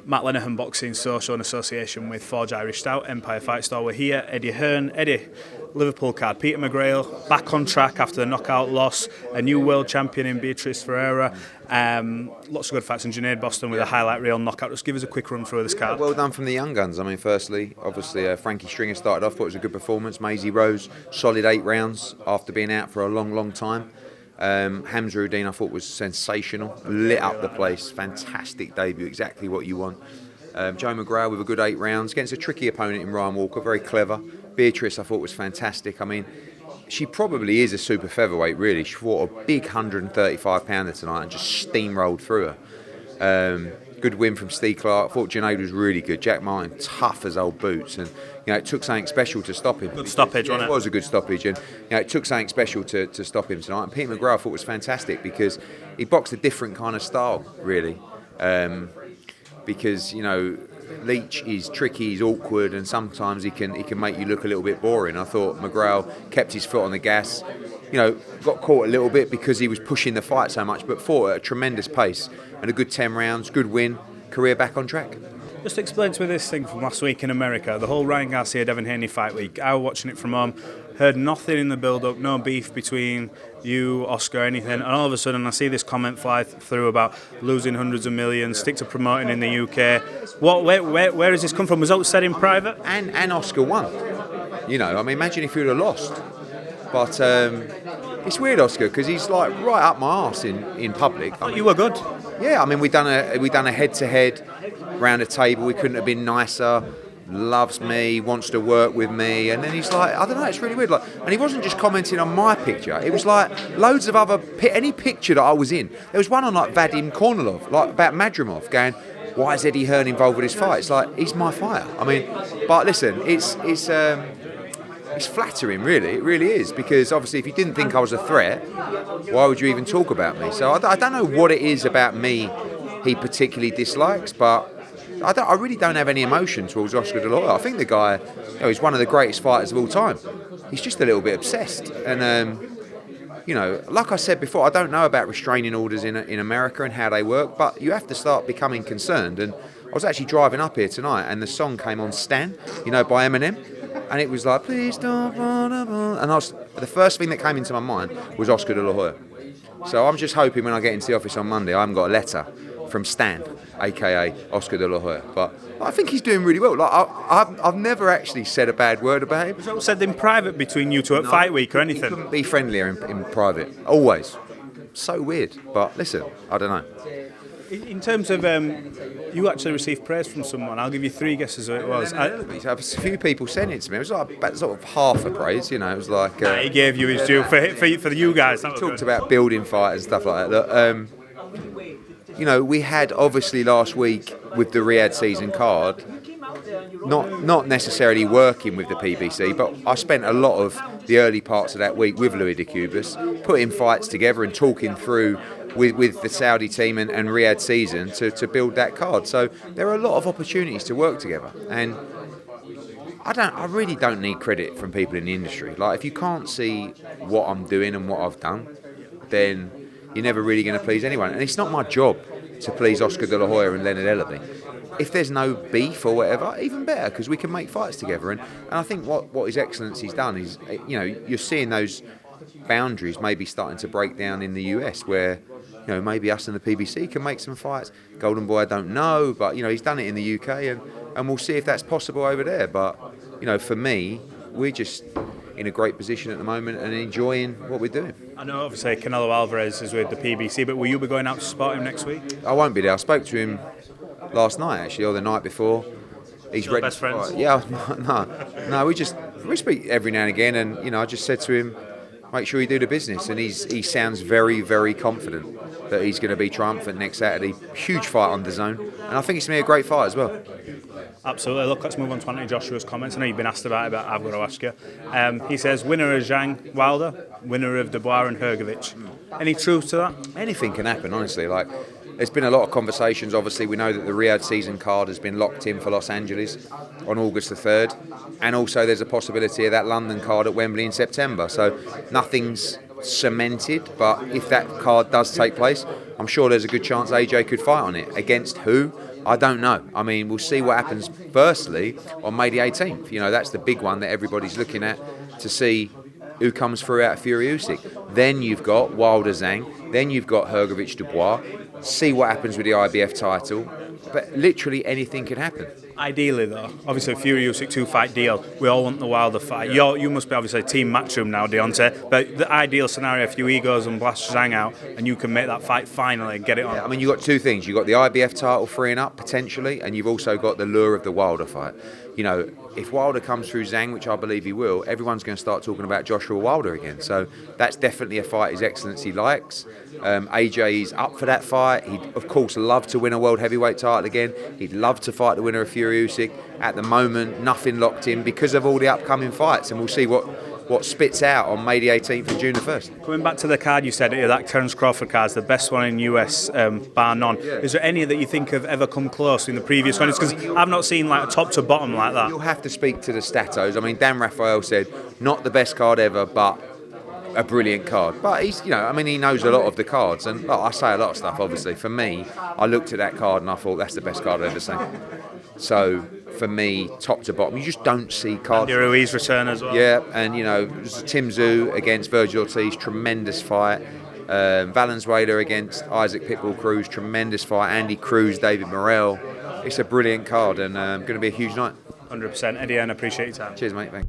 Matt Lenihan Boxing Social in association with Forged Irish Stout, Empire Fight Store. We're here, Eddie Hearn. Eddie, Liverpool card, Peter McGrail, back on track after the knockout loss, a new world champion in Beatrice Ferreira. Lots of good fights in Junaid Boston with a highlight reel knockout. Just give us a quick run through of this card. Well done from the young guns. I mean, firstly, obviously, Frankie Stringer started off, thought it was a good performance. Maisie Rose, solid 8 rounds after being out for a long, long time. Hamza Uddin, I thought was sensational, lit up the place, fantastic debut, exactly what you want. Joe McGraw with a good 8 rounds against a tricky opponent in Ryan Walker, very clever. Beatrice I thought was fantastic. I mean, she probably is a super featherweight, really. She fought a big 135 pounder tonight and just steamrolled through her. Good win from Steve Clark. I thought Junaid was really good. Jack Martin, tough as old boots, and it took something special to stop him. Good stoppage, wasn't it? It was a good stoppage, and it took something special to stop him tonight. And Pete McGraw I thought was fantastic because he boxed a different kind of style, really. Because Leach is tricky, he's awkward, and sometimes he can make you look a little bit boring. I thought McGraw kept his foot on the gas. Got caught a little bit because he was pushing the fight so much, but fought at a tremendous pace and a good 10 rounds, good win, career back on track. Just explain to me this thing from last week in America, the whole Ryan Garcia, Devin Haney fight week. I was watching it from home, heard nothing in the build-up, no beef between you, Oscar, anything, and all of a sudden I see this comment fly through about losing hundreds of millions, stick to promoting in the UK. Where has this come from? Was that said in private? And Oscar won. Imagine if you'd have lost. But it's weird, Oscar, because he's like right up my arse in public. You were good. Yeah, we done a head-to-head round a table. We couldn't have been nicer. Loves me, wants to work with me, and then he's like, I don't know, it's really weird. And he wasn't just commenting on my picture. It was like loads of other any picture that I was in. There was one on like Vadim Kornilov, like about Madrimov, going, why is Eddie Hearn involved with this fight? It's like he's my fighter. But listen, it's flattering, really. It really is, because obviously if you didn't think I was a threat, why would you even talk about me? So I don't know what it is about me he particularly dislikes, but I really don't have any emotion towards Oscar De La Hoya. I think the guy, he's one of the greatest fighters of all time. He's just a little bit obsessed, and like I said before, I don't know about restraining orders in America and how they work, but you have to start becoming concerned. And I was actually driving up here tonight, and the song came on Stan, by Eminem. And it was like, please don't, and the first thing that came into my mind was Oscar De La Hoya. So I'm just hoping when I get into the office on Monday, I haven't got a letter from Stan, aka Oscar De La Hoya. But I think he's doing really well. Like I've never actually said a bad word about him. Was that said in private between you two at fight week or anything? Couldn't be friendlier in private, always. So weird. But listen, I don't know. In terms of, you actually received praise from someone. I'll give you 3 guesses who it was. A few people sent it to me. It was like sort of half a praise, It was like he gave you his due for you guys. He talked about building fight and stuff like that. We had obviously last week with the Riyadh season card, not necessarily working with the PBC, but I spent a lot of the early parts of that week with Louis de Cubas, putting fights together and talking through with the Saudi team and Riyadh season to build that card. So there are a lot of opportunities to work together, and I really don't need credit from people in the industry. Like, if you can't see what I'm doing and what I've done, then you're never really going to please anyone. And it's not my job to please Oscar De La Hoya and Leonard Ellerbe. If there's no beef or whatever, even better, because we can make fights together. And I think what His Excellency's done is, you're seeing those boundaries maybe starting to break down in the US, where maybe us and the PBC can make some fights. Golden Boy, I don't know, but he's done it in the UK, and we'll see if that's possible over there. But for me, we're just in a great position at the moment and enjoying what we're doing. I know obviously Canelo Alvarez is with the PBC, but will you be going out to support him next week? I won't be there. I spoke to him last night, actually, or the night before. He's ready. Best friends? Yeah, no. We speak every now and again, and I just said to him, make sure you do the business, and he sounds very, very confident that he's going to be triumphant next Saturday. Huge fight on DAZN, and I think it's going to be a great fight as well. Absolutely. Look, let's move on to Anthony Joshua's comments. I know you've been asked about it, but I've got to ask you. He says, winner of Zhang Wilder, winner of Dubois and Hrgovic. Any truth to that? Anything can happen, honestly. There's been a lot of conversations. Obviously, we know that the Riyadh season card has been locked in for Los Angeles on August the 3rd. And also there's a possibility of that London card at Wembley in September. So nothing's cemented, but if that card does take place, I'm sure there's a good chance AJ could fight on it. Against who? I don't know. I mean, we'll see what happens firstly on May the 18th. You know, that's the big one that everybody's looking at to see who comes through out of Fury Usyk. Then you've got Wilder Zhang. Then you've got Hrgovic Dubois. See what happens with the IBF title. But literally anything could happen. Ideally, though, obviously Fury Usyk 2-fight deal. We all want the Wilder fight. You must be obviously team Matchroom now, Deontay. But the ideal scenario, if you egos and blast Zhang out, and you can make that fight finally and get it on. Yeah, I mean, you've got two things. You've got the IBF title freeing up potentially, and you've also got the lure of the Wilder fight. You know, if Wilder comes through Zhang, which I believe he will, everyone's going to start talking about Joshua Wilder again. So that's definitely a fight His Excellency likes. AJ is up for that fight. He'd, of course, love to win a world heavyweight title again. He'd love to fight the winner of Fury Usyk. At the moment, nothing locked in because of all the upcoming fights, and we'll see what spits out on May the 18th and June the 1st. Coming back to the card you said, that Terence Crawford card is the best one in US, bar none. Yeah. Is there any that you think have ever come close in the previous ones? Because I've not seen like a top to bottom like that. You'll have to speak to the statos. I mean, Dan Raphael said, not the best card ever, but a brilliant card. But he's, you know, I mean, he knows a lot of the cards, and look, I say a lot of stuff, obviously. For me, I looked at that card and I thought, that's the best card I've ever seen. So, for me, top to bottom, you just don't see cards. Andy Ruiz return as well. Yeah, and you know, Tim Tszyu against Virgil Ortiz, tremendous fight. Valenzuela against Isaac Pitbull Cruz, tremendous fight. Andy Cruz, David Morrell. It's a brilliant card, and going to be a huge night. 100%. Eddie Hearn, appreciate your time. Cheers, mate. Thanks.